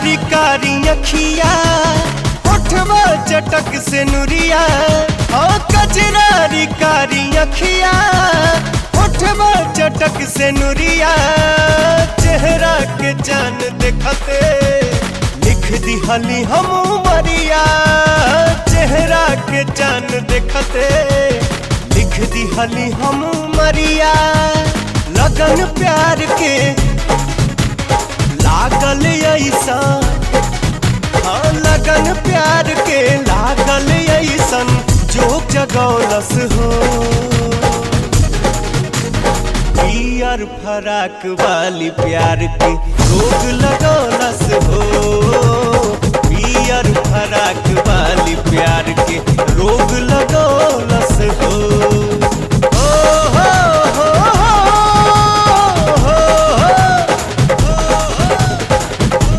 कारी कारी अखिया होठवा चटक से नुरिया कजरारी कारी अखिया होठवा चटक से नुरिया चेहरा के जान देखते लिख दिहली हम मरिया चेहरा के जान देखते लिख दिहली हम मरिया लगन प्यार के लागल ऐसा लगन प्यार के लागल ऐसन जोग जगौलस हो पियर फराक वाली प्यार के रोग लगौलस